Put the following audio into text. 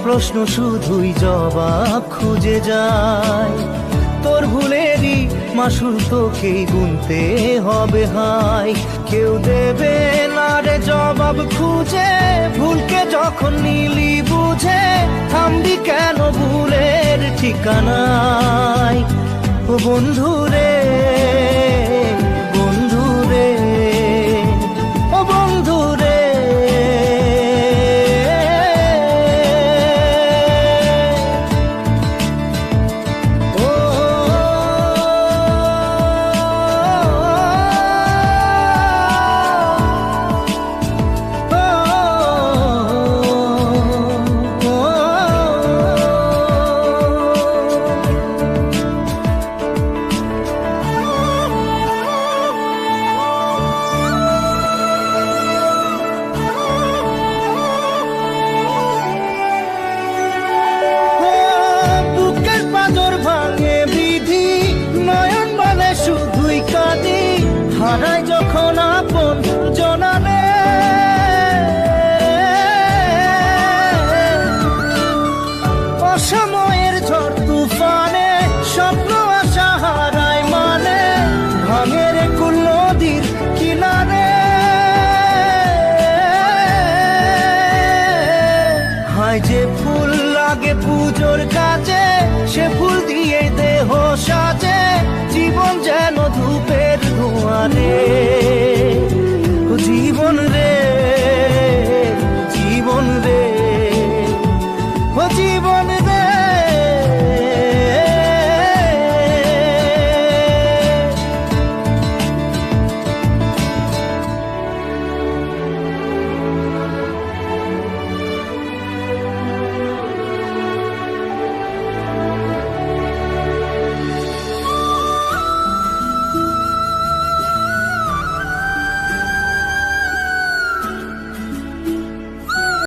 প্রশ্ন শুধুই জবাব খুঁজে যায়। তোর ভুলেরই মাসুল তোকেই গুনতে হবে হায়। কেউ দেবে না রে জবাব খুঁজে, ভুলকে যখন নিলি বুঝে থামবি কেন ভুলের ঠিকানায়। ও বন্ধু রে, বন্ধু রে, ও বন্ধু রে। হারাই যখন আপন জনা